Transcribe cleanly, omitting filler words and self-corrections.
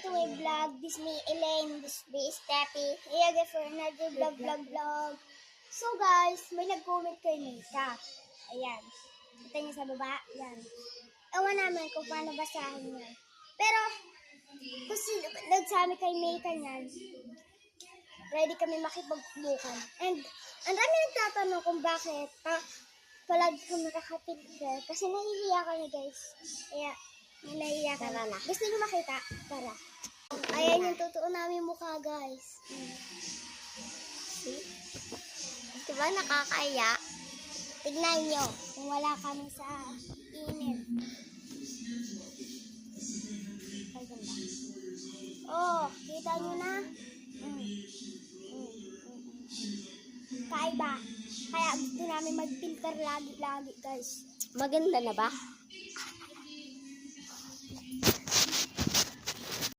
to my vlog. This me Elaine, this me is Teppy. Here again for another vlog. So guys, may nag-comment kay Mika. Ayan. Kita niyo sa baba? Ayan. Ewan namin kung paano basahin yan. Pero, kung nagsabi kay Mika niyan, ready kami makipagbukan. And, ang dami nagtatanong kung bakit palagi kami nakaka-picture. Kasi nahihiya kami guys. Kaya, nahihiya kami. Gusto niyo makita? Tara. Ayan yung totoo namin mukha guys. See? Diba nakakaya? Tignan nyo kung wala kami sa init. Kaganda. Oh, kita nyo na? Kaiba. Kaya gusto namin mag-filter lagi guys. Maganda na ba?